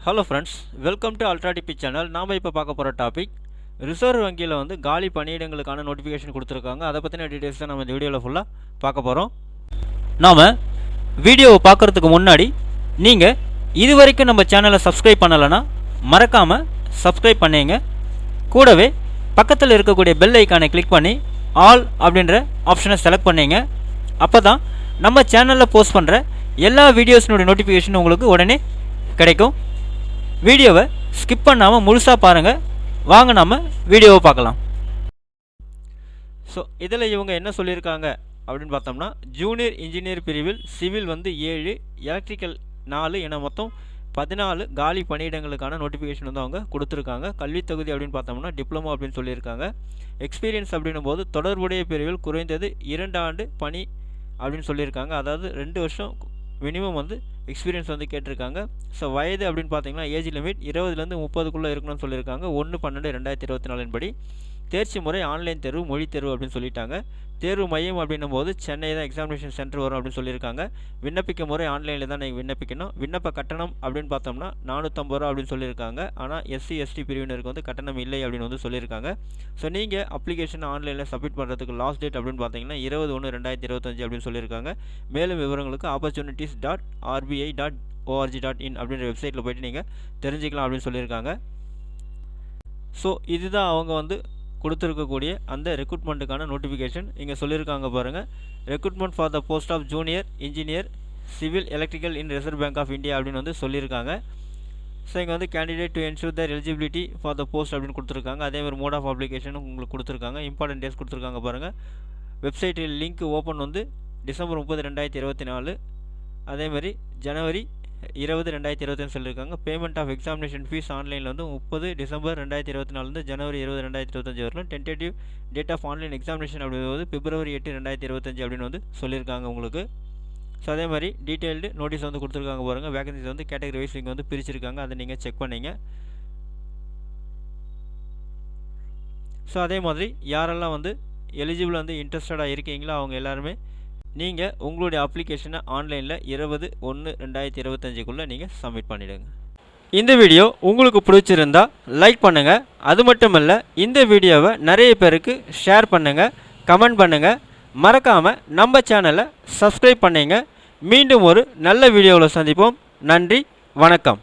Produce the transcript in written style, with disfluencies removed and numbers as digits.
Hello friends, welcome to ultra DP channel. நாம் இப்போ பார்க்க போகிற டாபிக் ரிசர்வ் வங்கியில் வந்து காலி பணியிடங்களுக்கான நோட்டிஃபிகேஷன் கொடுத்துருக்காங்க. அதை பற்றின டீட்டெயில்ஸ் தான் நம்ம இந்த வீடியோவில் ஃபுல்லாக பார்க்க போகிறோம். நாம் வீடியோவை பார்க்குறதுக்கு முன்னாடி நீங்கள் இது வரைக்கும் நம்ம சேனலை சப்ஸ்கிரைப் பண்ணலைன்னா மறக்காமல் சப்ஸ்கிரைப் பண்ணிங்க. கூடவே பக்கத்தில் இருக்கக்கூடிய பெல் ஐக்கானை கிளிக் பண்ணி ஆல் அப்படின்ற ஆப்ஷனை செலக்ட் பண்ணிங்க. அப்போ தான் நம்ம சேனலில் போஸ்ட் பண்ணுற எல்லா வீடியோஸினுடைய நோட்டிஃபிகேஷன் உங்களுக்கு உடனே கிடைக்கும். வீடியோவை ஸ்கிப் பண்ணாமல் முழுசாக பாருங்கள். வாங்க நம்ம வீடியோவை பார்க்கலாம். ஸோ இதில் இவங்க என்ன சொல்லியிருக்காங்க அப்படின்னு பார்த்தோம்னா, ஜூனியர் இன்ஜினியர் பிரிவில் சிவில் வந்து 7, எலக்ட்ரிக்கல் 4 என மொத்தம் 14 காலி பணியிடங்களுக்கான நோட்டிஃபிகேஷன் வந்து அவங்க கொடுத்துருக்காங்க. கல்வித் தகுதி அப்படின்னு பார்த்தோம்னா டிப்ளமோ அப்படின்னு சொல்லியிருக்காங்க. எக்ஸ்பீரியன்ஸ் அப்படின்னும் போது தொடர்புடைய பிரிவில் குறைந்தது 2 ஆண்டு பணி அப்படின்னு சொல்லியிருக்காங்க. அதாவது 2 வருஷம் மினிமம் வந்து எக்ஸ்பீரியன்ஸ் வந்து கேட்டிருக்காங்க. ஸோ வயது அப்படின்னு பார்த்தீங்கன்னா ஏஜ் லிமிட் 20லேருந்து 30க்குள்ளே இருக்கணும்னு சொல்லியிருக்காங்க. 1/12/2024 படி. தேர்ச்சி முறை ஆன்லைன் தேர்வு, மொழி தேர்வு அப்படின்னு சொல்லிட்டாங்க. தேர்வு மையம் அப்படின்னும் போது சென்னை தான் எக்ஸாமினேஷன் சென்டர் வரும் அப்படின்னு சொல்லியிருக்காங்க. விண்ணப்பிக்க முறை ஆன்லைனில் தான் நீங்கள் விண்ணப்பிக்கணும். விண்ணப்ப கட்டணம் அப்படின்னு பார்த்தோம்னா 450 ரூபா அப்படின்னு சொல்லியிருக்காங்க. ஆனால் எஸ்சி எஸ்டி பிரிவினருக்கு வந்து கட்டணம் இல்லை அப்படின்னு வந்து சொல்லியிருக்காங்க. ஸோ நீங்கள் அப்ளிகேஷன் ஆன்லைனில் சப்மிட் பண்ணுறதுக்கு லாஸ்ட் டேட் அப்படின்னு பார்த்தீங்கன்னா 20/1/2025 அப்படின்னு சொல்லியிருக்காங்க. மேலும் விவரங்களுக்கு opportunities.rbi.org.in அப்படின்ற வெப்சைட்டில் போய்ட்டு நீங்கள் தெரிஞ்சுக்கலாம் அப்படின்னு சொல்லியிருக்காங்க. ஸோ இதுதான் அவங்க வந்து கொடுத்துருக்கக்கூடிய அந்த ரெக்ரூட்மெண்ட்டுக்கான நோட்டிஃபிகேஷன். இங்கே சொல்லியிருக்காங்க பாருங்கள், recruitment for the post of junior engineer civil electrical in Reserve Bank of India அப்படின்னு வந்து சொல்லியிருக்காங்க. ஸோ இங்கே வந்து candidate to ensure their eligibility for the post அப்படின்னு கொடுத்துருக்காங்க. அதேமாதிரி மோட் ஆஃப் அப்ளிகேஷனும் உங்களுக்கு கொடுத்துருக்காங்க. இம்பார்ட்டன்ட் டேஸ் கொடுத்துருக்காங்க பாருங்கள். வெப்சைட்டில் லிங்க் ஓப்பன் வந்து December 30, 2024. அதேமாதிரி January 20, 2025 சொல்லியிருக்காங்க. பேமெண்ட் ஆஃப் எக்ஸாமினேஷன் ஃபீஸ் ஆன்லைனில் வந்து 30 December 2024 January 20, 2025 வரணும். Tentative date of online examination அப்படிங்கிறது February 8, 2025 அப்படின்னு வந்து சொல்லியிருக்காங்க உங்களுக்கு. ஸோ அதே மாதிரி டீட்டெயில்டு நோட்டீஸ் வந்து கொடுத்துருக்காங்க பாருங்கள். வேகன்சிஸ் வந்து கேட்டகரி வைஸ் இங்கே வந்து பிரிச்சிருக்காங்க. அதை நீங்கள் செக் பண்ணிங்க. ஸோ அதே மாதிரி யாரெல்லாம் வந்து எலிஜிபிள் வந்து இன்ட்ரெஸ்டடாக இருக்கீங்களோ அவங்க எல்லாருமே நீங்கள் உங்களுடைய அப்ளிகேஷனை ஆன்லைனில் 20/1/2025 நீங்கள் சப்மிட் பண்ணிவிடுங்க. இந்த வீடியோ உங்களுக்கு பிடிச்சிருந்தா லைக் பண்ணுங்கள். அது மட்டும் இல்லை, இந்த வீடியோவை நிறைய பேருக்கு ஷேர் பண்ணுங்கள், கமெண்ட் பண்ணுங்கள். மறக்காமல் நம்ம சேனலை சப்ஸ்கிரைப் பண்ணிங்க. மீண்டும் ஒரு நல்ல வீடியோவில் சந்திப்போம். நன்றி, வணக்கம்.